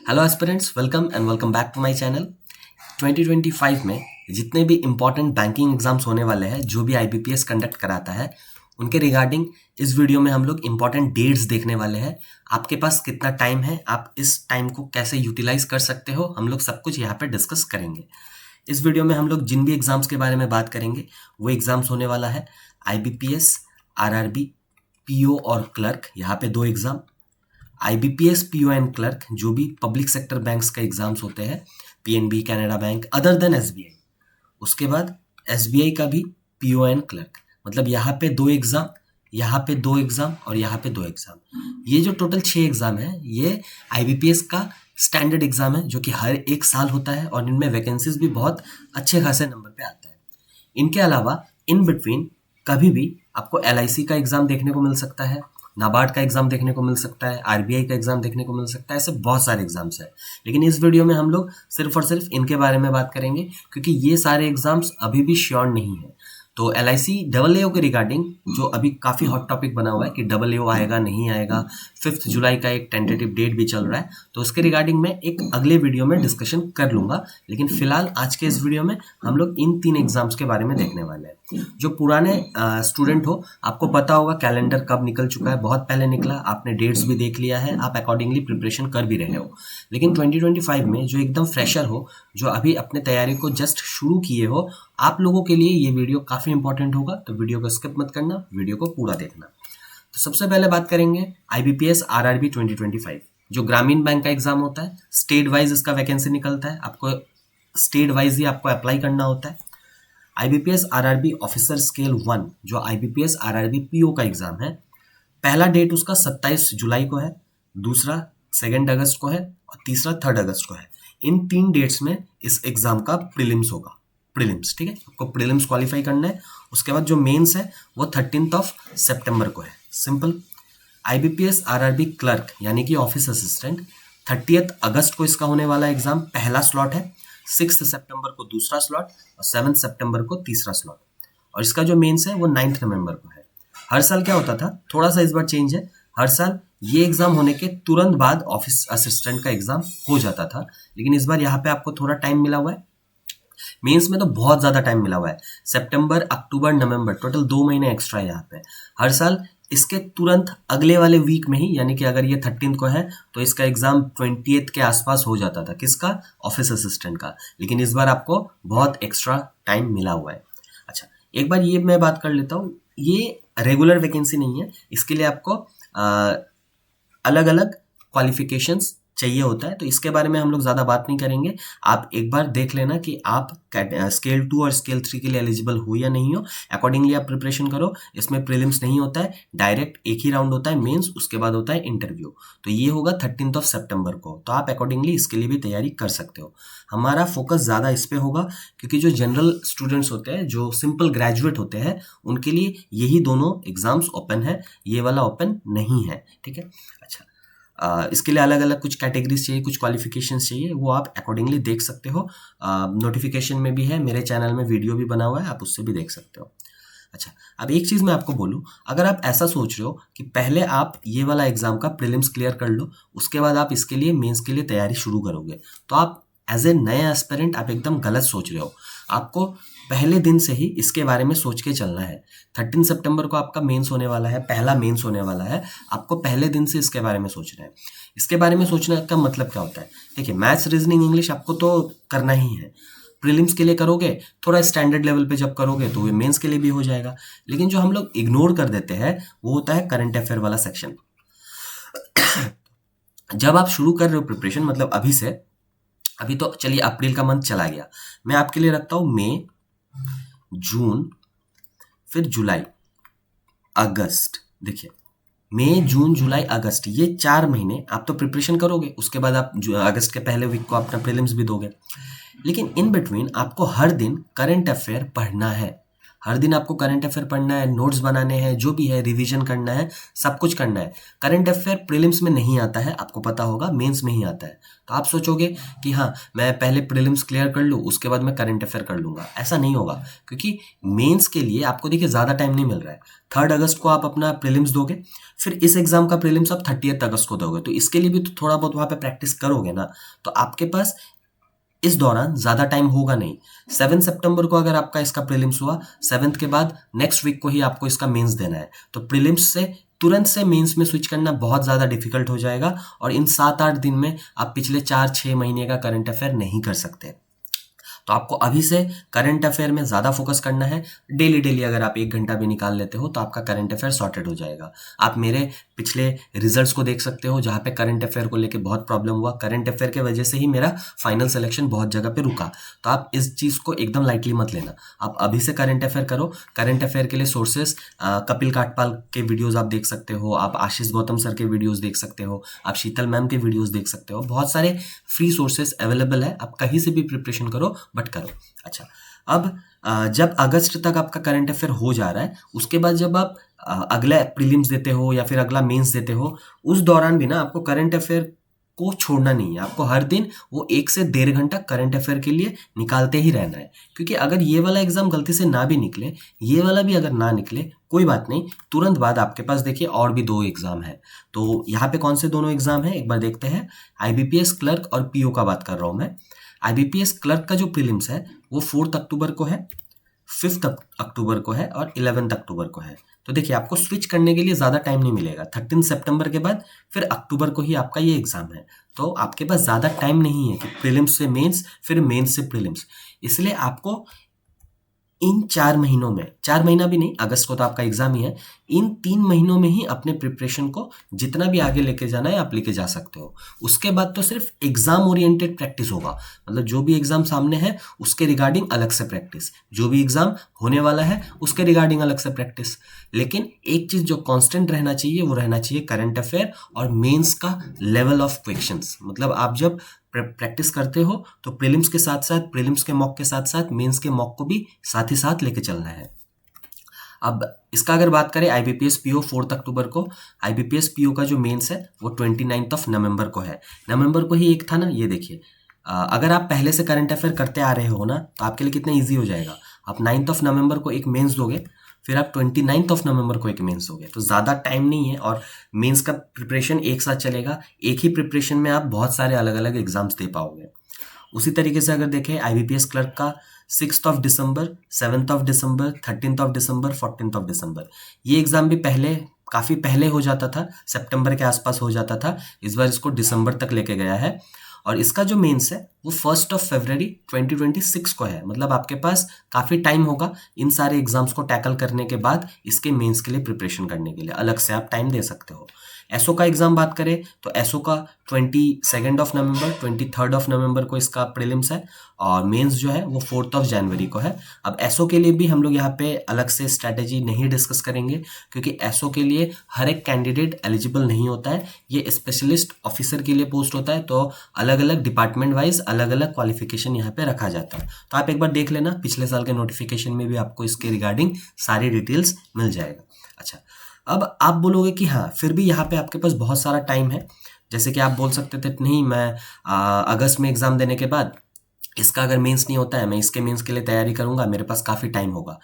Hello aspirants, welcome and welcome back to my channel. 2025 में जितने भी इम्पॉर्टेंट बैंकिंग एग्जाम्स होने वाले हैं, जो भी आईबीपीएस कंडक्ट कराता है, उनके रिगार्डिंग इस वीडियो में हम लोग इम्पॉर्टेंट डेट्स देखने वाले हैं। आपके पास कितना टाइम है, आप इस टाइम को कैसे यूटिलाइज कर सकते हो, हम लोग सब कुछ यहाँ पे डिस्कस करेंगे। इस वीडियो में हम लोग जिन भी एग्जाम्स के बारे में बात करेंगे वो एग्जाम्स होने वाला है आईबीपीएस, आरआरबी, पीओ और क्लर्क, यहाँ पे 2 exam. IBPS, PO and clerk, जो भी पब्लिक सेक्टर बैंक्स का एग्जाम्स होते हैं, PNB, Canada bank, other than SBI. उसके बाद एसबीआई का भी पीओ एंड क्लर्क, मतलब यहाँ पे 2 एग्जाम, यहाँ पे 2 एग्जाम और यहाँ पे 2 एग्जाम। ये जो टोटल 6 एग्जाम है, ये आईबीपीएस का स्टैंडर्ड एग्जाम है, जो कि हर एक साल होता है और इनमें वैकेंसीज भी बहुत अच्छे खासे नंबर पे आते हैं। इनके अलावा इन बिटवीन कभी भी आपको एलआईसी का एग्जाम देखने को मिल सकता है, नाबार्ड का एग्जाम देखने को मिल सकता है, आरबीआई का एग्जाम देखने को मिल सकता है। ऐसे बहुत सारे एग्जाम्स हैं, लेकिन इस वीडियो में हम लोग सिर्फ और सिर्फ इनके बारे में बात करेंगे, क्योंकि ये सारे एग्जाम्स अभी भी श्योर नहीं है। तो एलआईसी डबल एओ के रिगार्डिंग जो अभी काफ़ी हॉट टॉपिक बना हुआ है कि डबल एओ आएगा नहीं आएगा, 5 जुलाई का एक टेंटेटिव डेट भी चल रहा है, तो उसके रिगार्डिंग मैं एक अगले वीडियो में डिस्कशन कर लूँगा। लेकिन फिलहाल आज के इस वीडियो में हम लोग इन 3 एग्जाम्स के बारे में देखने वाले हैं। जो पुराने स्टूडेंट हो, आपको पता होगा कैलेंडर कब निकल चुका है, बहुत पहले निकला, आपने डेट्स भी देख लिया है, आप अकॉर्डिंगली प्रिपरेशन कर भी रहे हो। लेकिन 2025 में जो एकदम फ्रेशर हो, जो अभी अपने तैयारी को जस्ट शुरू किए हो, आप लोगों के लिए ये वीडियो काफ़ी इंपॉर्टेंट होगा, तो वीडियो को स्किप मत करना, वीडियो को पूरा देखना। तो सबसे पहले बात करेंगे आईबीपीएस आरआरबी 2025, जो ग्रामीण बैंक का एग्जाम होता है। स्टेट वाइज इसका वैकेंसी निकलता है, आपको स्टेट वाइज ही आपको अप्लाई करना होता है। आईबीपीएस आरआरबी ऑफिसर स्केल 1, जो आईबीपीएस आरआरबी पीओ का एग्जाम है, पहला डेट उसका 27 जुलाई को है, दूसरा 2 अगस्त को है और तीसरा 3 अगस्त को है। इन 3 डेट्स में इस एग्जाम का प्रीलिम्स होगा। प्रीलिम्स, ठीक है, आपको प्रीलिम्स क्वालिफाई करना है। उसके बाद जो मेंस है वो 13 सितंबर को है। सिंपल। आईबीपीएस आरआरबी क्लर्क यानी कि ऑफिस असिस्टेंट, 30 अगस्त को इसका होने वाला एग्जाम, पहला स्लॉट है। 6 सितंबर को दूसरा स्लॉट और 7 सितंबर को तीसरा स्लॉट। और इसका जो मेंस है वो 9 नवंबर को है। हर साल क्या होता था, थोड़ा सा इस बार चेंज है, हर साल ये एग्जाम होने के तुरंत बाद ऑफिस असिस्टेंट का एग्जाम हो जाता था, लेकिन इस बार यहाँ पे आपको थोड़ा टाइम मिला हुआ है। मेंस में तो बहुत ज़्यादा टाइम मिला हुआ है, सितंबर, अक्टूबर, नवंबर, टोटल 2 महीने एक्स्ट्रा है यहाँ पे। हर साल इसके तुरंत अगले वाले वीक में ही, यानी कि अगर ये 13 को है तो इसका एग्जाम 20 के आसपास हो जाता था। किसका? ऑफिस असिस्टेंट का। लेकिन इस बार आपको बहुत एक्स्ट्रा टाइम मिला हुआ है। अच्छा, एक बार ये मैं बात कर लेता हूँ, ये रेगुलर वैकेंसी नहीं है, इसके लिए आपको अलग अलग क्वालिफिकेशंस चाहिए होता है, तो इसके बारे में हम लोग ज़्यादा बात नहीं करेंगे। आप एक बार देख लेना कि आप स्केल 2 और स्केल 3 के लिए एलिजिबल हो या नहीं हो, अकॉर्डिंगली आप प्रिपरेशन करो। इसमें प्रीलिम्स नहीं होता है, डायरेक्ट एक ही राउंड होता है मेंस, उसके बाद होता है इंटरव्यू। तो ये होगा 13 सितंबर को, तो आप अकॉर्डिंगली इसके लिए भी तैयारी कर सकते हो। हमारा फोकस ज़्यादा इस पर होगा, क्योंकि जो जनरल स्टूडेंट्स होते हैं, जो सिंपल ग्रेजुएट होते हैं, उनके लिए यही दोनों एग्जाम्स ओपन है, ये वाला ओपन नहीं है, ठीक है। अच्छा, इसके लिए अलग अलग कुछ कैटेगरीज चाहिए, कुछ क्वालिफिकेशंस चाहिए, वो आप अकॉर्डिंगली देख सकते हो। नोटिफिकेशन में भी है, मेरे चैनल में वीडियो भी बना हुआ है, आप उससे भी देख सकते हो। अच्छा, अब एक चीज़ मैं आपको बोलूँ, अगर आप ऐसा सोच रहे हो कि पहले आप ये वाला एग्जाम का प्रीलिम्स क्लियर कर लो, उसके बाद आप इसके लिए मेंस के लिए तैयारी शुरू करोगे, तो आप एज ए नए एस्पिरेंट आप एकदम गलत सोच रहे हो। आपको पहले दिन से ही इसके बारे में सोच के चलना है। 13 सितंबर को आपका मेंस होने वाला है, पहला मेंस होने वाला है, आपको पहले दिन से इसके बारे में सोचना है। इसके बारे में सोचने का मतलब क्या होता है? देखिए, मैथ्स, रीजनिंग, इंग्लिश आपको तो करना ही है। प्रीलिम्स के लिए करोगे, थोड़ा स्टैंडर्ड लेवल पे जब करोगे तो मेंस के लिए भी हो जाएगा। लेकिन जो हम लोग इग्नोर कर देते हैं वो होता है करंट अफेयर वाला सेक्शन। जब आप शुरू कर रहे हो प्रिपरेशन, मतलब अभी से, अभी तो चलिए अप्रैल का मंथ चला गया, मैं आपके लिए रखता हूँ मई, जून, फिर जुलाई, अगस्त। देखिए, मई, जून, जुलाई, अगस्त, ये 4 महीने आप तो प्रिपरेशन करोगे, उसके बाद आप अगस्त के पहले वीक को अपना प्रीलिम्स भी दोगे। लेकिन इन बिटवीन आपको हर दिन करंट अफेयर पढ़ना है, हर दिन आपको करंट अफेयर पढ़ना है, नोट्स बनाने हैं, जो भी है रिवीजन करना है, सब कुछ करना है। करंट अफेयर प्रीलिम्स में नहीं आता है, आपको पता होगा, मेंस में ही आता है। तो आप सोचोगे कि हाँ मैं पहले प्रीलिम्स क्लियर कर लूँ उसके बाद मैं करंट अफेयर कर लूँगा, ऐसा नहीं होगा, क्योंकि मेंस के लिए आपको देखिए ज़्यादा टाइम नहीं मिल रहा है। 3 अगस्त को आप अपना प्रीलिम्स दोगे, फिर इस एग्जाम का प्रीलिम्स आप 30 अगस्त को दोगे, तो इसके लिए भी तो थोड़ा बहुत वहाँ पे प्रैक्टिस करोगे ना। तो आपके पास इस दौरान ज़्यादा टाइम होगा नहीं। 7 सितंबर को अगर आपका इसका प्रीलिम्स हुआ, 7 के बाद नेक्स्ट वीक को ही आपको इसका मेंस देना है, तो प्रीलिम्स से तुरंत से मेंस में स्विच करना बहुत ज़्यादा डिफिकल्ट हो जाएगा, और इन 7-8 दिन में आप पिछले 4-6 महीने का करंट अफेयर नहीं कर सकते। तो आपको अभी से करंट अफेयर में ज़्यादा फोकस करना है। डेली डेली अगर आप 1 घंटा भी निकाल लेते हो तो आपका करंट अफेयर सॉर्टेड हो जाएगा। आप मेरे पिछले रिजल्ट्स को देख सकते हो, जहाँ पे करंट अफेयर को लेके बहुत प्रॉब्लम हुआ, करंट अफेयर के वजह से ही मेरा फाइनल सिलेक्शन बहुत जगह पे रुका। तो आप इस चीज़ को एकदम लाइटली मत लेना, आप अभी से करंट अफेयर करो। करंट अफेयर के लिए सोर्सेस कपिल काटपाल के वीडियोज़ आप देख सकते हो, आप आशीष गौतम सर के वीडियोज़ देख सकते हो, आप शीतल मैम के वीडियोज़ देख सकते हो। बहुत सारे फ्री सोर्सेस अवेलेबल है, आप कहीं से भी प्रिपरेशन करो, बट करो। अच्छा, अब जब अगस्त तक आपका करंट अफेयर हो जा रहा है, उसके बाद जब आप अगला प्रीलिम्स देते हो या फिर अगला मेंस देते हो, उस दौरान भी ना आपको करंट अफेयर को छोड़ना नहीं है। आपको हर दिन वो 1 से 1.5 घंटा करंट अफेयर के लिए निकालते ही रहना है, क्योंकि अगर ये वाला एग्जाम गलती से ना भी निकले, ये वाला भी अगर ना निकले, कोई बात नहीं, तुरंत बाद आपके पास देखिए और भी 2 एग्जाम है। तो यहाँ पे कौन से दोनों एग्जाम है एक बार देखते हैं। IBPS क्लर्क और PO का बात कर रहा हूँ मैं। IBPS क्लर्क का जो प्रीलिम्स है वो 4 अक्टूबर को है, 5 अक्टूबर को है और 11 अक्टूबर को है। तो देखिए आपको स्विच करने के लिए ज़्यादा टाइम नहीं मिलेगा। 13 सितंबर के बाद फिर अक्टूबर को ही आपका ये एग्ज़ाम है, तो आपके पास ज़्यादा टाइम नहीं है कि प्रीलिम्स से मेंस फिर मेंस से प्रीलिम्स। इसलिए आपको इन 4 महीनों में, 4 महीना भी नहीं, अगस्त को तो आपका एग्जाम ही है, इन 3 महीनों में ही अपने प्रिपरेशन को जितना भी आगे लेके जाना है आप लेके जा सकते हो। उसके बाद तो सिर्फ एग्जाम ओरिएंटेड प्रैक्टिस होगा, मतलब जो भी एग्जाम सामने है उसके रिगार्डिंग अलग से प्रैक्टिस, जो भी एग्जाम होने वाला है उसके रिगार्डिंग अलग से प्रैक्टिस। लेकिन एक चीज जो कांस्टेंट रहना चाहिए वो रहना चाहिए करंट अफेयर और मेंस का लेवल ऑफ क्वेश्चंस। मतलब आप जब प्रैक्टिस करते हो तो प्रीलिम्स के साथ साथ, प्रीलिम्स के मॉक के साथ साथ मेंस के मॉक को भी साथ ही साथ लेके चलना है। अब इसका अगर बात करें IBPS PO 4 अक्टूबर को, IBPS PO का जो मेंस है वो 29 नवंबर को है। नवंबर को ही एक था ना, ये देखिए, अगर आप पहले से करंट अफेयर करते आ रहे हो ना तो आपके लिए कितना ईजी हो जाएगा। आप 9 नवंबर को एक मेंस दोगे, फिर आप 29 नवंबर को एक मेंस दोगे, तो ज़्यादा टाइम नहीं है और मेंस का प्रिपरेशन एक साथ चलेगा। एक ही प्रिपरेशन में आप बहुत सारे अलग अलग एग्जाम्स दे पाओगे। उसी तरीके से अगर देखें IBPS क्लर्क का 6 दिसंबर, 7 दिसंबर, 13 दिसंबर, 14 दिसंबर, ये एग्ज़ाम भी पहले काफ़ी पहले हो जाता था, सितंबर के आसपास हो जाता था, इस बार इसको दिसंबर तक लेके गया है। और इसका जो मेंस है वो 1 फरवरी 2026 को है। मतलब आपके पास काफ़ी टाइम होगा इन सारे एग्जाम्स को टैकल करने के बाद इसके मेंस के लिए प्रिपरेशन करने के लिए अलग से आप टाइम दे सकते हो। एसओ का एग्जाम बात करें तो एसओ का 22 नवंबर, 23 नवंबर को इसका प्रीलिम्स है और मेंस जो है वो 4 जनवरी को है। अब एसओ के लिए भी हम लोग यहाँ पे अलग से स्ट्रैटेजी नहीं डिस्कस करेंगे, क्योंकि एसओ के लिए हर एक कैंडिडेट एलिजिबल नहीं होता है। ये स्पेशलिस्ट ऑफिसर के लिए पोस्ट होता है, तो अलग अलग डिपार्टमेंट वाइज अलग अलग क्वालिफिकेशन यहाँ पे रखा जाता है। तो आप एक बार देख लेना, पिछले साल के नोटिफिकेशन में भी आपको इसके रिगार्डिंग सारी डिटेल्स मिल जाएगा। अच्छा, अब आप बोलोगे कि हाँ फिर भी यहाँ पे आपके पास बहुत सारा टाइम है। जैसे कि आप बोल सकते थे नहीं, मैं अगस्त में एग्ज़ाम देने के बाद इसका अगर मेंस नहीं होता है मैं इसके मेंस के लिए तैयारी करूँगा, मेरे पास काफ़ी टाइम होगा।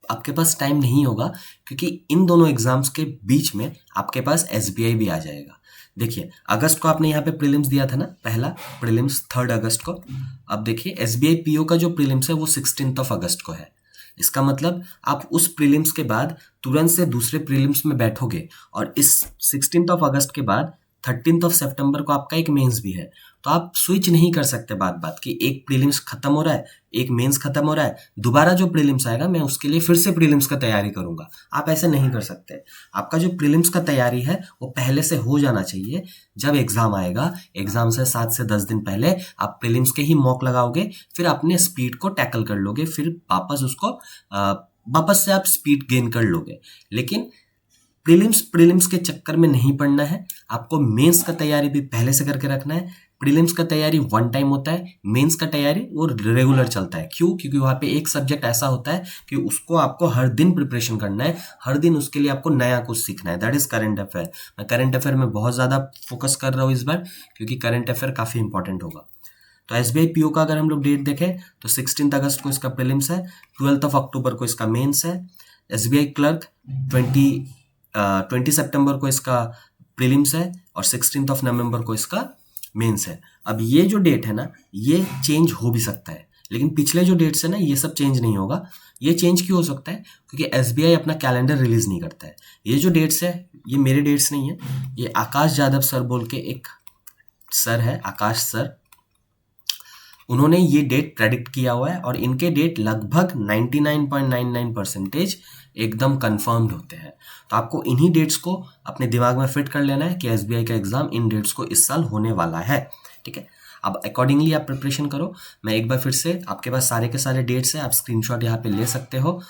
आपके पास टाइम नहीं होगा, क्योंकि इन दोनों एग्जाम्स के बीच में आपके पास SBI भी आ जाएगा। देखिए अगस्त को आपने यहाँ पे प्रीलिम्स दिया था ना, पहला प्रीलिम्स 3 अगस्त को। अब देखिए SBI PO का जो प्रीलिम्स है वो 16 अगस्त को है। इसका मतलब आप उस प्रीलिम्स के बाद तुरंत से दूसरे प्रीलिम्स में बैठोगे और इस 16 अगस्त के बाद 13 सितंबर को आपका एक मेंस भी है। तो आप स्विच नहीं कर सकते बात बात कि एक प्रीलिम्स खत्म हो रहा है, एक मेंस खत्म हो रहा है, दोबारा जो प्रीलिम्स आएगा मैं उसके लिए फिर से प्रीलिम्स का तैयारी करूंगा। आप ऐसे नहीं कर सकते। आपका जो प्रीलिम्स का तैयारी है वो पहले से हो जाना चाहिए। जब एग्जाम आएगा, एग्जाम से 7 से 10 दिन पहले आप प्रीलिम्स के ही मॉक लगाओगे, फिर अपने स्पीड को टैकल कर लोगे, फिर वापस से आप स्पीड गेन कर लोगे। लेकिन प्रीलिम्स के चक्कर में नहीं पड़ना है, आपको मेंस का तैयारी भी पहले से करके रखना है। प्रीलिम्स का तैयारी वन टाइम होता है, मेंस का तैयारी वो रेगुलर चलता है। क्यों? क्योंकि वहाँ पे एक सब्जेक्ट ऐसा होता है कि उसको आपको हर दिन प्रिपरेशन करना है, हर दिन उसके लिए आपको नया कुछ सीखना है, दैट इज करंट अफेयर। मैं करंट अफेयर में बहुत ज़्यादा फोकस कर रहा हूँ इस बार, क्योंकि करंट अफेयर काफ़ी इंपॉर्टेंट होगा। तो SBI PO का अगर हम लोग डेट देखें तो 16 अगस्त को इसका प्रीलिम्स है, 12 अक्टूबर को इसका मेंस है। SBI क्लर्क 20 सितंबर को इसका प्रीलिम्स है और 16 नवंबर को इसका मेंस है। अब ये जो डेट है ना, ये चेंज हो भी सकता है, लेकिन पिछले जो डेट्स है ना, ये सब चेंज नहीं होगा। ये चेंज क्यों हो सकता है? क्योंकि SBI अपना कैलेंडर रिलीज नहीं करता है। ये जो डेट्स है, ये मेरे डेट्स नहीं है, ये आकाश यादव सर बोल के एक सर है, आकाश सर, उन्होंने ये डेट प्रेडिक्ट किया हुआ है और इनके डेट लगभग 99.99% एकदम कंफर्म्ड होते हैं। तो आपको इन्हीं डेट्स को अपने दिमाग में फिट कर लेना है कि SBI का एग्जाम इन डेट्स को इस साल होने वाला है, ठीक है। अब अकॉर्डिंगली आप प्रिपरेशन करो। मैं एक बार फिर से, आपके पास सारे के सारे डेट्स हैं, आप स्क्रीनशॉट यहाँ पे ले सकते हो।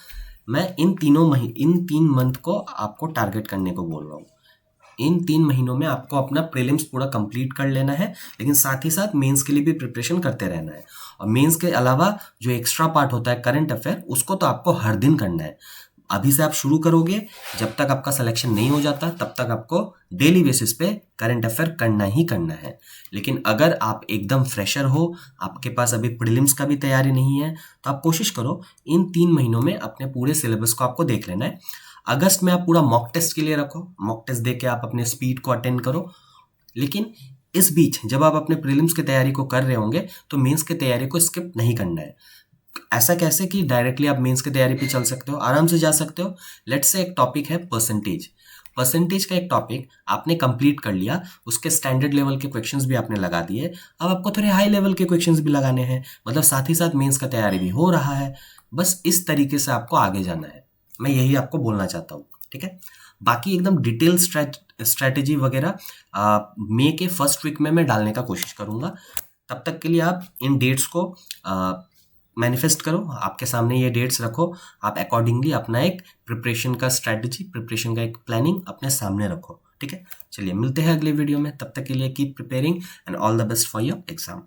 मैं इन 3 मंथ को आपको टारगेट करने को बोल रहा हूँ। इन 3 महीनों में आपको अपना प्रीलिम्स पूरा कंप्लीट कर लेना है, लेकिन साथ ही साथ मेंस के लिए भी प्रिपरेशन करते रहना है। और मेंस के अलावा जो एक्स्ट्रा पार्ट होता है करंट अफेयर, उसको तो आपको हर दिन करना है। अभी से आप शुरू करोगे, जब तक आपका सिलेक्शन नहीं हो जाता तब तक आपको डेली बेसिस पे करंट अफेयर करना ही करना है। लेकिन अगर आप एकदम फ्रेशर हो, आपके पास अभी प्रीलिम्स का भी तैयारी नहीं है, तो आप कोशिश करो इन 3 महीनों में अपने पूरे सिलेबस को आपको देख लेना है। अगस्त में आप पूरा मॉक टेस्ट के लिए रखो, मॉक टेस्ट दे के आप अपने स्पीड को अटेंड करो। लेकिन इस बीच जब आप अपने प्रीलिम्स की तैयारी को कर रहे होंगे तो मेंस की तैयारी को स्किप नहीं करना है। ऐसा कैसे कि डायरेक्टली आप मेंस की तैयारी पे चल सकते हो, आराम से जा सकते हो। लेट्स से एक टॉपिक है परसेंटेज। परसेंटेज का एक टॉपिक आपने कंप्लीट कर लिया, उसके स्टैंडर्ड लेवल के क्वेश्चंस भी आपने लगा दिए, अब आपको थोड़े हाई लेवल के क्वेश्चंस भी लगाने हैं, मतलब साथ ही साथ मेंस का तैयारी भी हो रहा है। बस इस तरीके से आपको आगे जाना है, मैं यही आपको बोलना चाहता हूँ, ठीक है। बाकी एकदम डिटेल स्ट्रैटेजी वगैरह मई के फर्स्ट वीक में मैं डालने का कोशिश करूँगा। तब तक के लिए आप इन डेट्स को मैनिफेस्ट करो, आपके सामने ये डेट्स रखो, आप अकॉर्डिंगली अपना एक प्रिपरेशन का स्ट्रैटेजी, प्रिपरेशन का एक प्लानिंग अपने सामने रखो, ठीक है। चलिए मिलते हैं अगले वीडियो में, तब तक के लिए keep preparing and all the best for your exam.